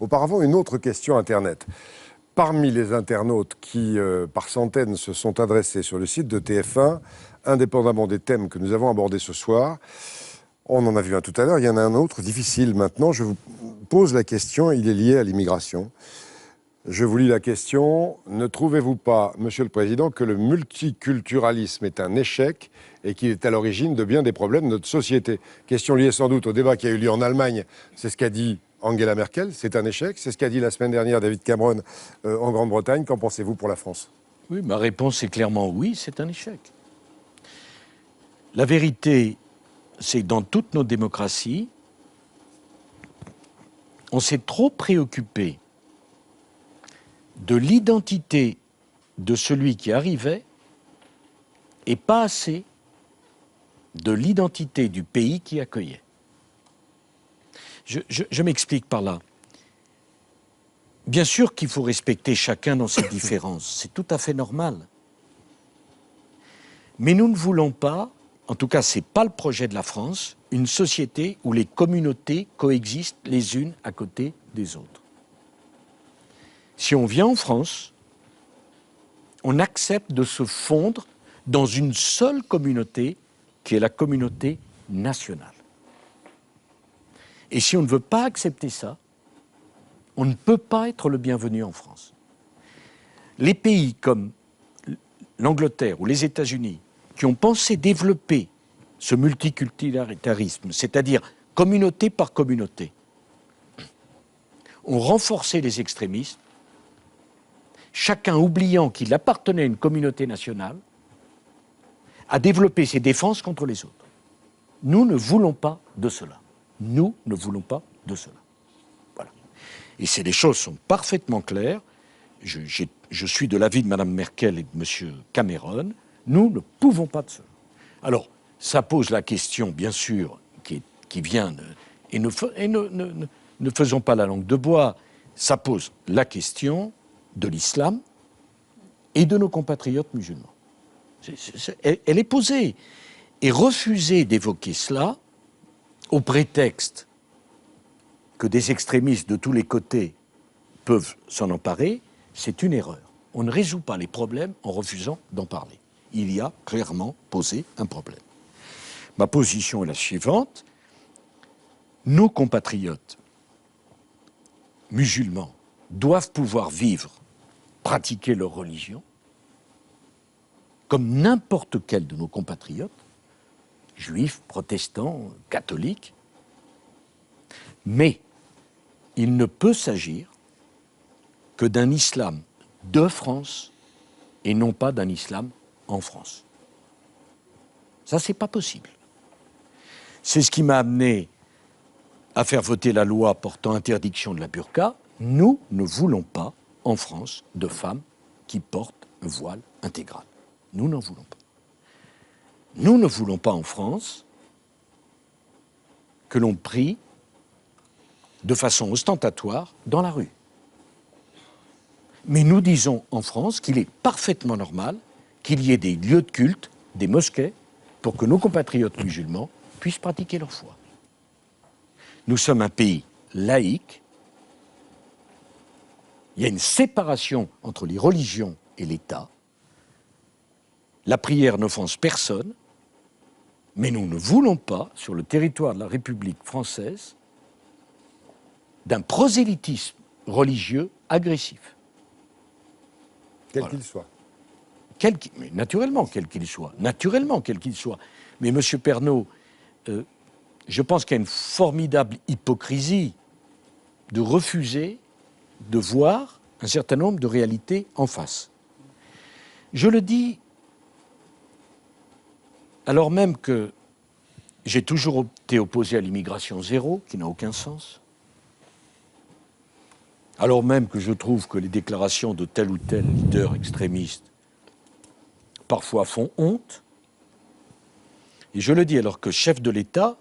Auparavant, une autre question Internet. Parmi les internautes qui, par centaines, se sont adressés sur le site de TF1, indépendamment des thèmes que nous avons abordés ce soir, on en a vu un tout à l'heure, il y en a un autre difficile maintenant. Je vous pose la question, il est lié à l'immigration. Je vous lis la question. Ne trouvez-vous pas, Monsieur le Président, que le multiculturalisme est un échec et qu'il est à l'origine de bien des problèmes de notre société? Question liée sans doute au débat qui a eu lieu en Allemagne. C'est ce qu'a dit Angela Merkel, c'est un échec. C'est ce qu'a dit la semaine dernière David Cameron en Grande-Bretagne. Qu'en pensez-vous pour la France? Oui, ma réponse est clairement oui, c'est un échec. La vérité, c'est que dans toutes nos démocraties, on s'est trop préoccupé de l'identité de celui qui arrivait et pas assez de l'identité du pays qui accueillait. Je m'explique par là. Bien sûr qu'il faut respecter chacun dans ses différences, c'est tout à fait normal. Mais nous ne voulons pas, en tout cas ce n'est pas le projet de la France, une société où les communautés coexistent les unes à côté des autres. Si on vient en France, on accepte de se fondre dans une seule communauté qui est la communauté nationale. Et si on ne veut pas accepter ça, on ne peut pas être le bienvenu en France. Les pays comme l'Angleterre ou les États-Unis qui ont pensé développer ce multiculturalisme, c'est-à-dire communauté par communauté, ont renforcé les extrémismes, chacun oubliant qu'il appartenait à une communauté nationale, a développé ses défenses contre les autres. Nous ne voulons pas de cela. Nous ne voulons pas de cela. Voilà. Et les choses sont parfaitement claires. Je suis de l'avis de Mme Merkel et de M. Cameron. Nous ne pouvons pas de cela. Alors, ça pose la question, bien sûr, qui vient... Et ne faisons pas la langue de bois. Ça pose la question de l'islam et de nos compatriotes musulmans. Elle est posée. Et refuser d'évoquer cela, au prétexte que des extrémistes de tous les côtés peuvent s'en emparer, c'est une erreur. On ne résout pas les problèmes en refusant d'en parler. Il y a clairement posé un problème. Ma position est la suivante. Nos compatriotes musulmans doivent pouvoir vivre, pratiquer leur religion, comme n'importe quel de nos compatriotes, juifs, protestants, catholiques, mais il ne peut s'agir que d'un islam de France et non pas d'un islam en France. Ça, c'est pas possible. C'est ce qui m'a amené à faire voter la loi portant interdiction de la burqa. Nous ne voulons pas, en France, de femmes qui portent un voile intégral. Nous n'en voulons pas. Nous ne voulons pas en France que l'on prie de façon ostentatoire dans la rue. Mais nous disons en France qu'il est parfaitement normal qu'il y ait des lieux de culte, des mosquées, pour que nos compatriotes musulmans puissent pratiquer leur foi. Nous sommes un pays laïque. Il y a une séparation entre les religions et l'État. La prière n'offense personne, mais nous ne voulons pas, sur le territoire de la République française, d'un prosélytisme religieux agressif. Quel qu'il soit. Mais naturellement, quel qu'il soit. Naturellement, quel qu'il soit. Mais M. Pernaut, je pense qu'il y a une formidable hypocrisie de refuser de voir un certain nombre de réalités en face. Je le dis alors même que j'ai toujours été opposé à l'immigration zéro, qui n'a aucun sens. Alors même que je trouve que les déclarations de tel ou tel leader extrémiste parfois font honte. Et je le dis alors que chef de l'État,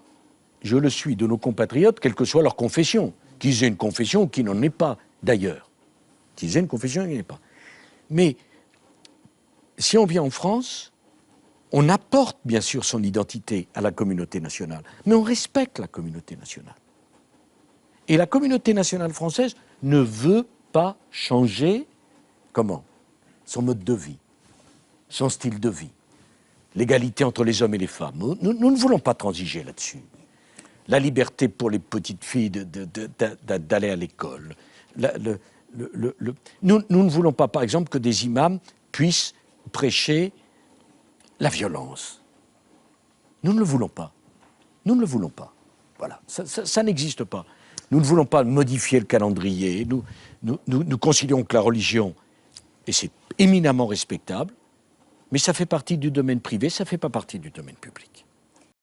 je le suis de nos compatriotes, quelle que soit leur confession. Qu'ils aient une confession ou qu'ils n'en aient pas, d'ailleurs. Qu'ils aient une confession ou qu'ils n'en aient pas. Mais si on vient en France, on apporte bien sûr son identité à la communauté nationale, mais on respecte la communauté nationale. Et la communauté nationale française ne veut pas changer, comment? Son mode de vie, son style de vie, l'égalité entre les hommes et les femmes. Nous ne voulons pas transiger là-dessus. La liberté pour les petites filles d'aller à l'école. Nous ne voulons pas, par exemple, que des imams puissent prêcher la violence. Nous ne le voulons pas. Nous ne le voulons pas. Voilà, ça n'existe pas. Nous ne voulons pas modifier le calendrier. Nous considérons que la religion, et c'est éminemment respectable, mais ça fait partie du domaine privé, ça ne fait pas partie du domaine public.